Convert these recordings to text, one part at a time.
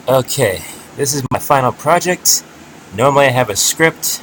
Okay, this is my final project. Normally I have a script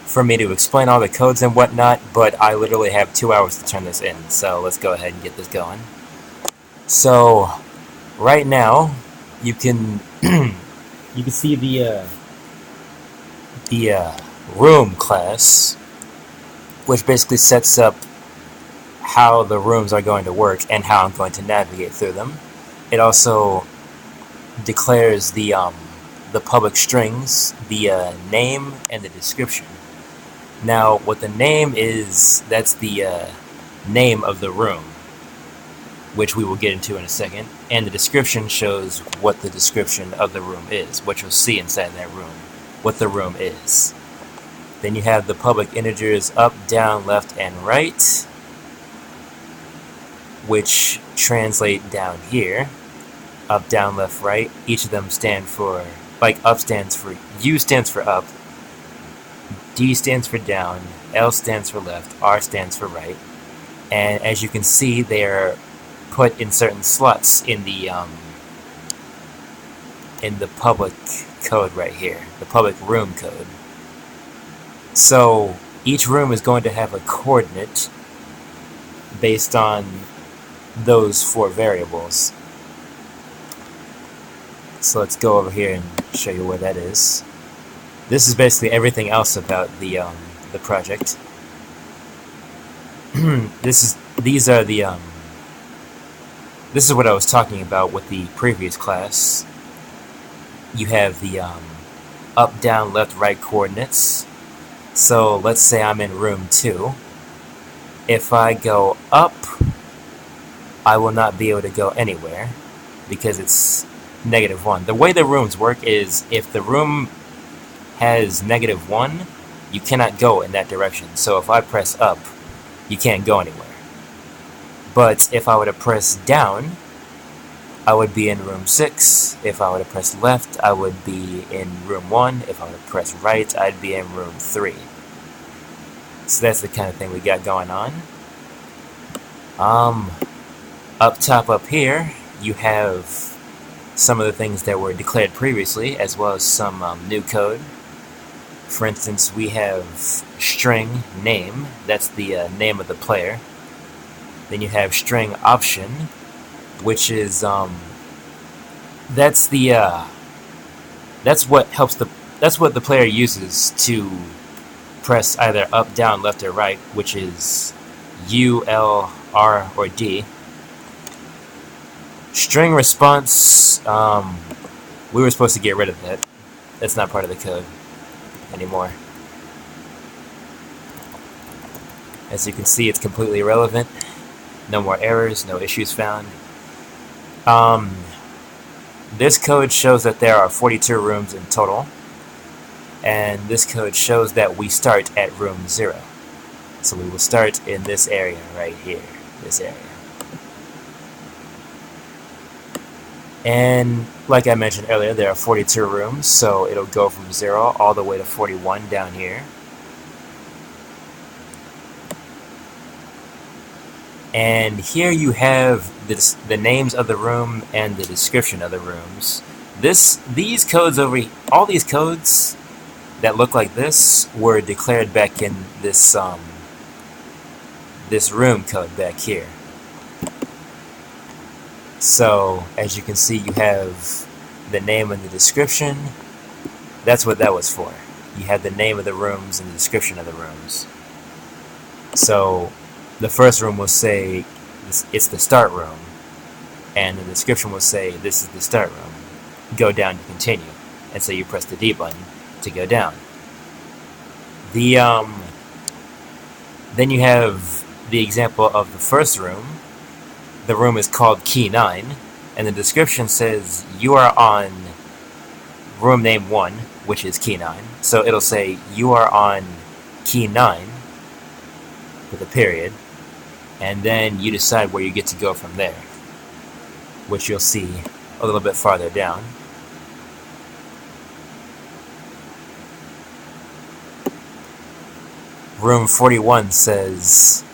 for me to explain all the codes and whatnot, but I literally have 2 hours to turn this in, so let's go ahead and get this going. So, right now, you can you can see the room class, which basically sets up how the rooms are going to work and how I'm going to navigate through them. It also declares the public strings, the name, and the description. Now, what the name is, that's the name of the room, which we will get into in a second, and the description shows what the description of the room is, what you'll see inside that room, what the room is. Then you have the public integers up, down, left, and right, which translate down here. Up, down, left, right. Each of them stand for, like, up stands for, U stands for up, D stands for down, L stands for left, R stands for right. And as you can see, they are put in certain slots in the public code right here, the public room code. So each room is going to have a coordinate based on those 4 variables. So let's go over here and show you where that is. This is basically everything else about the project. This is what I was talking about with the previous class. You have the up, down, left, right coordinates. So let's say I'm in room 2. If I go up, I will not be able to go anywhere because it's -1. The way the rooms work is if the room has -1, you cannot go in that direction. So if I press up, you can't go anywhere. But if I were to press down, I would be in room 6. If I were to press left, I would be in room 1. If I were to press right, I'd be in room 3. So that's the kind of thing we got going on. Up top up here, you have some of the things that were declared previously, as well as some new code. For instance, we have string name, that's the name of the player. Then you have string option, which is that's what the player uses to press either up, down, left, or right, which is U, L, R, or D. String response, we were supposed to get rid of that. That's not part of the code anymore. As you can see, it's completely irrelevant. No more errors, no issues found. This code shows that there are 42 rooms in total, and this code shows that we start at room 0. So we will start in this area right here, this area. And like I mentioned earlier, there are 42 rooms, so it'll go from 0 all the way to 41 down here. And here you have the names of the room and the description of the rooms. These codes all these codes that look like this were declared back in this this room code back here. So as you can see, you have the name and the description. That's what that was for. You had the name of the rooms and the description of the rooms. So the first room will say it's the start room, and the description will say this is the start room. Go down to continue, and so you press the D button to go down. Then you have the example of the first room. The room is called Key 9, and the description says you are on room name 1, which is Key 9. So it'll say you are on Key 9 with a period, and then you decide where you get to go from there, which you'll see a little bit farther down. Room 41 says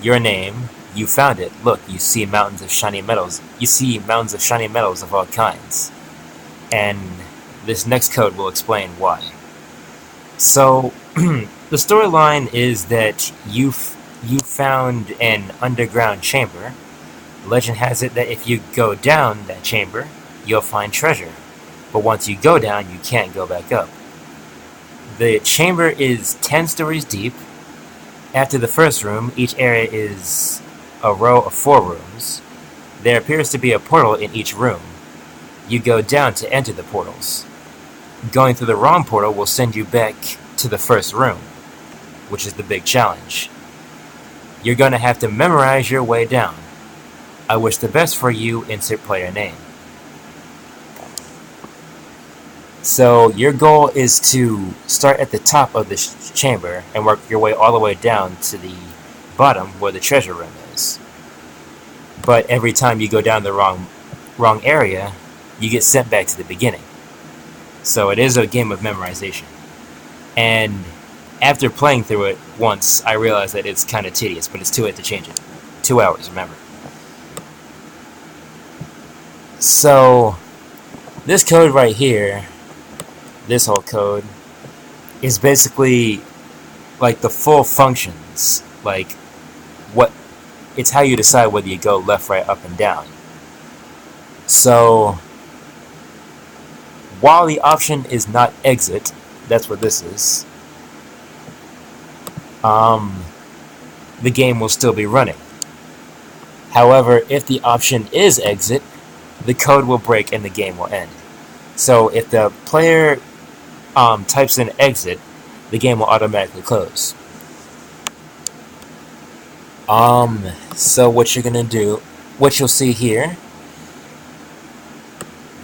your name. You found it. Look, you see mountains of shiny metals. You see mountains of shiny metals of all kinds. and this next code will explain why. So, the storyline is that you found an underground chamber. Legend has it that if you go down that chamber, you'll find treasure. But once you go down, you can't go back up. The chamber is 10 stories deep. After the first room, each area is a row of 4 rooms. There appears to be a portal in each room. You go down to enter the portals. Going through the wrong portal will send you back to the first room, which is the big challenge. You're going to have to memorize your way down. I wish the best for you, insert player name. So your goal is to start at the top of this chamber and work your way all the way down to the bottom where the treasure room is. But every time you go down the wrong area, you get sent back to the beginning. So it is a game of memorization. And after playing through it once, I realized that it's kind of tedious, but it's too late to change it. 2 hours, remember. So this code right here, this whole code, is basically like the full functions. Like it's how you decide whether you go left, right, up, and down. So while the option is not exit, that's what this is, the game will still be running. However, if the option is exit, the code will break and the game will end. So if the player types in exit, the game will automatically close. So what you're gonna do, what you'll see here,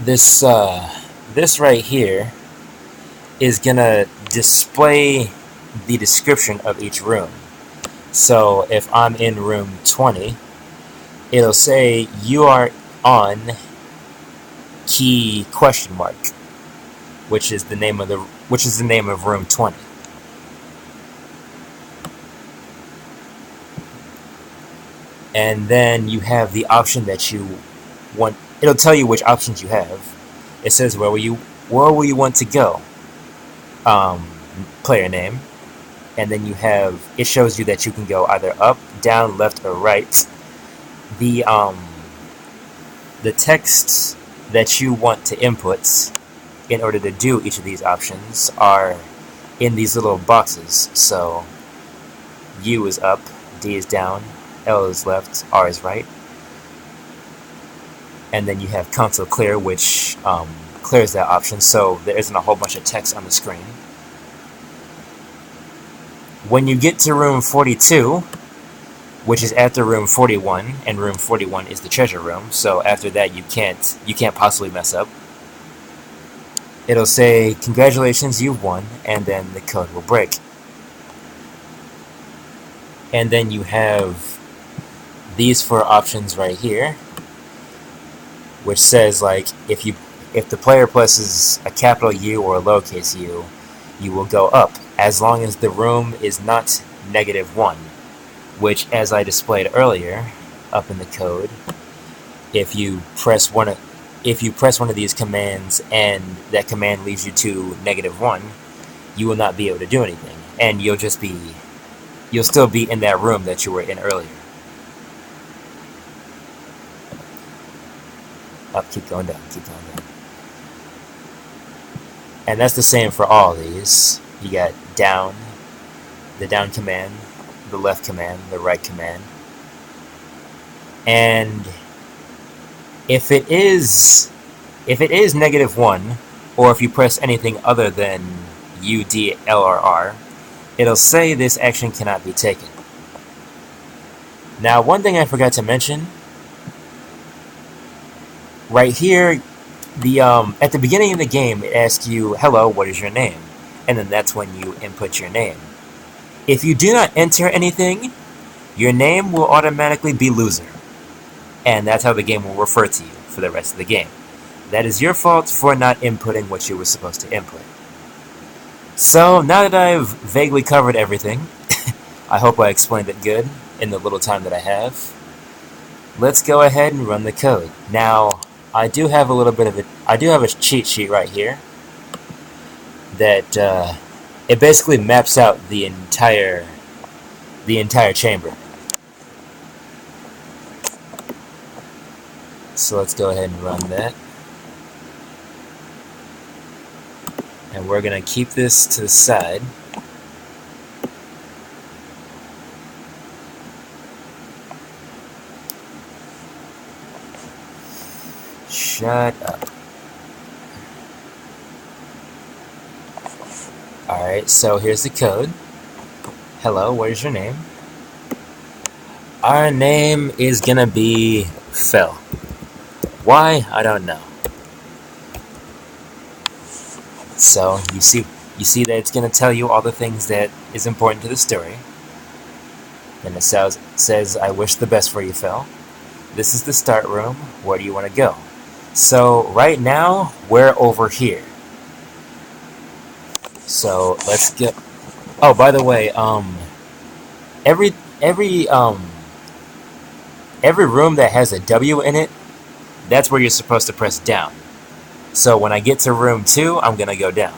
this right here is gonna display the description of each room. So if I'm in room 20, it'll say you are on key question mark, which is the name of room 20. And then you have the option that you want. It'll tell you which options you have. It says where will you want to go, player name, and then it shows you that you can go either up, down, left, or right. The text that you want to input in order to do each of these options are in these little boxes. So U is up, D is down, L is left, R is right. And then you have console clear, which clears that option, so there isn't a whole bunch of text on the screen. When you get to room 42, which is after room 41, and room 41 is the treasure room, so after that you can't possibly mess up. It'll say, congratulations, you've won, and then the code will break. And then you have these 4 options right here, which says, like, if the player presses a capital U or a lowercase u, you will go up, as long as the room is not -1, which, as I displayed earlier, up in the code, if you press one of these commands and that command leads you to -1, you will not be able to do anything, and you'll still be in that room that you were in earlier. Up, keep going down, keep going down. And that's the same for all of these. You got down, the down command, the left command, the right command. And if it is -1, or if you press anything other than U, D, L, or R, it'll say this action cannot be taken. Now, one thing I forgot to mention, right here, at the beginning of the game, it asks you, hello, what is your name? And then that's when you input your name. If you do not enter anything, your name will automatically be loser. And that's how the game will refer to you for the rest of the game. That is your fault for not inputting what you were supposed to input. So, now that I've vaguely covered everything, I hope I explained it good in the little time that I have. Let's go ahead and run the code. Now, I do have a little bit of I do have a cheat sheet right here that it basically maps out the entire chamber. So let's go ahead and run that. And we're going to keep this to the side. Shut up. Alright, so here's the code. Hello, what is your name? Our name is gonna be Phil. Why? I don't know. So you see that it's gonna tell you all the things that is important to the story. And it says, I wish the best for you, Phil. This is the start room. Where do you want to go? So right now we're over here. So let's get. Oh, by the way, every room that has a W in it, that's where you're supposed to press down. So when I get to room 2, I'm gonna go down.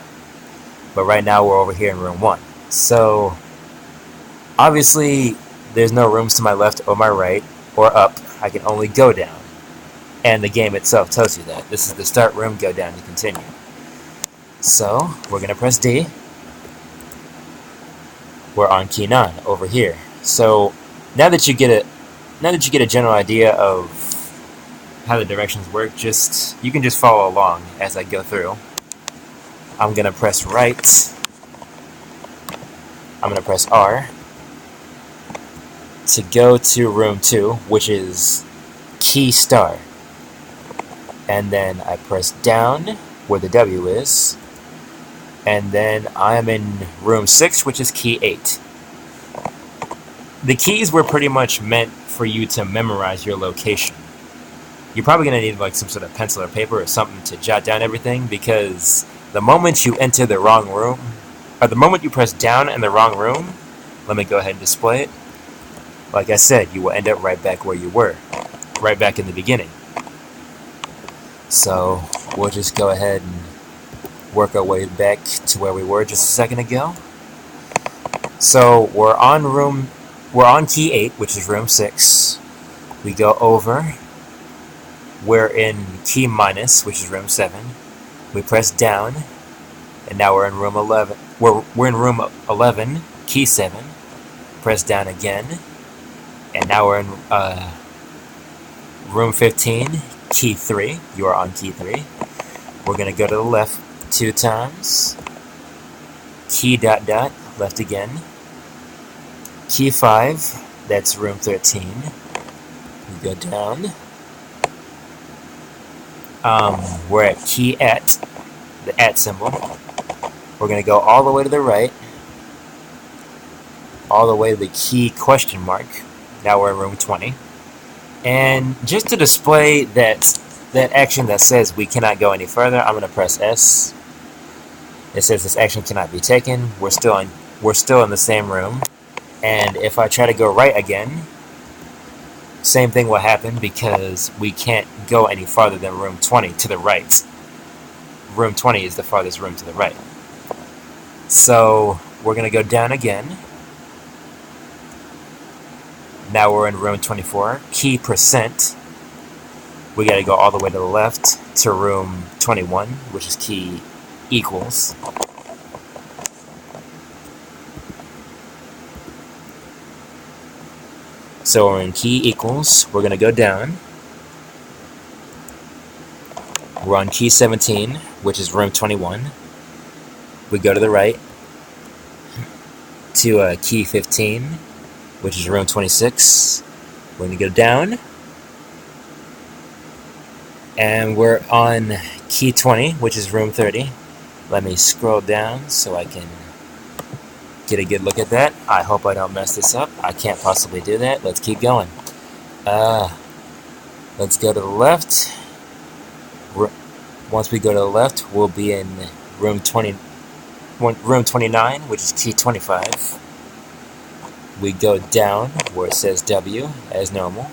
But right now we're over here in room 1. So obviously there's no rooms to my left or my right or up. I can only go down. And the game itself tells you that. This is the start room, go down to continue. So we're gonna press D. We're on key 9 over here. So now that you get a general idea of how the directions work, you can just follow along as I go through. I'm gonna press right. I'm gonna press R to go to room 2, which is key star. And then I press down where the W is. And then I am in room 6, which is key 8. The keys were pretty much meant for you to memorize your location. You're probably going to need like some sort of pencil or paper or something to jot down everything, because the moment you enter the wrong room, or the moment you press down in the wrong room, let me go ahead and display it. Like I said, you will end up right back where you were, right back in the beginning. So we'll just go ahead and work our way back to where we were just a second ago. So we're on key 8, which is room 6. We go over. We're in key minus, which is room 7. We press down, and now we're in room 11. We're in room 11, key 7. Press down again, and now we're in room 15, key 3. You are on key 3. We're gonna go to the left 2 times. Key ... left again. Key 5. That's room 13. We go down. We're at key at, the at symbol. We're going to go all the way to the right, all the way to the key question mark. Now we're in room 20. And just to display that action that says we cannot go any further, I'm going to press S. It says this action cannot be taken. We're still in the same room. And if I try to go right again, same thing will happen, because we can't go any farther than room 20 to the right. Room 20 is the farthest room to the right. So we're going to go down again. Now we're in room 24. Key %. We got to go all the way to the left to room 21, which is key equals. So we're in key equals. We're going to go down. We're on key 17, which is room 21. We go to the right to key 15, which is room 26. We're going to go down. And we're on key 20, which is room 30. Let me scroll down so I can get a good look at that. I hope I don't mess this up. I can't possibly do that. Let's keep going. Let's go to the left. Once we go to the left, we'll be in room 29, which is key 25. We go down where it says W as normal.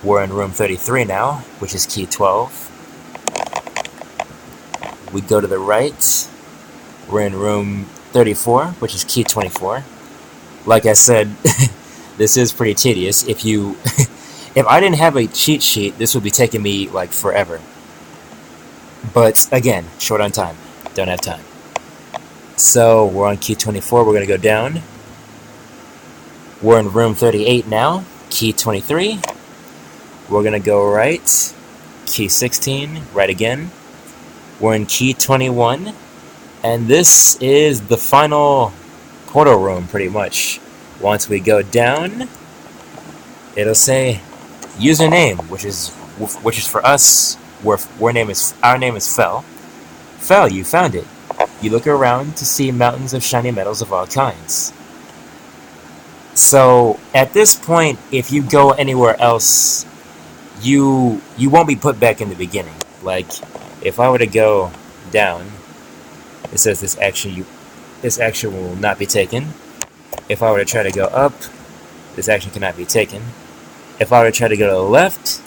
We're in room 33 now, which is key 12. We go to the right. We're in room 34, which is key 24. Like I said, this is pretty tedious. If I didn't have a cheat sheet, this would be taking me like forever. But again, short on time. Don't have time. So we're on key 24. We're going to go down. We're in room 38 now, key 23. We're going to go right, key 16, right again. We're in key 21. And this is the final portal room, pretty much. Once we go down, it'll say username, which is for us. Our name is Fel. Fel, you found it. You look around to see mountains of shiny metals of all kinds. So at this point, if you go anywhere else, you won't be put back in the beginning. Like if I were to go down, it says this action will not be taken. If I were to try to go up, this action cannot be taken. If I were to try to go to the left,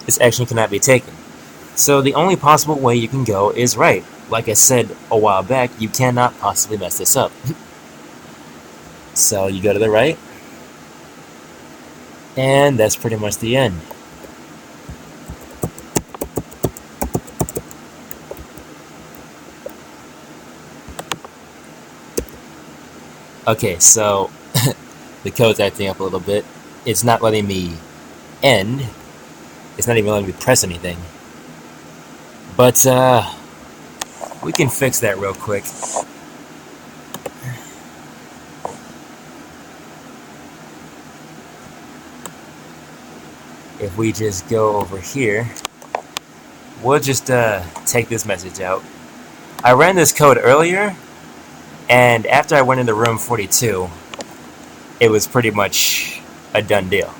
this action cannot be taken. So the only possible way you can go is right. Like I said a while back, you cannot possibly mess this up. So you go to the right, and that's pretty much the end. Okay, so the code's acting up a little bit. It's not letting me end. It's not even letting me press anything. But we can fix that real quick. If we just go over here, we'll just take this message out. I ran this code earlier, and after I went into room 42, it was pretty much a done deal.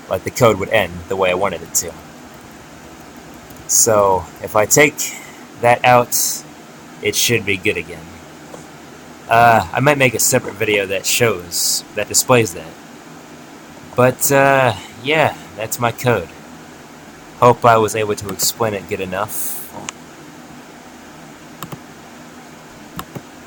Like the code would end the way I wanted it to. So if I take that out, it should be good again. I might make a separate video that displays that. But yeah, that's my code. Hope I was able to explain it good enough.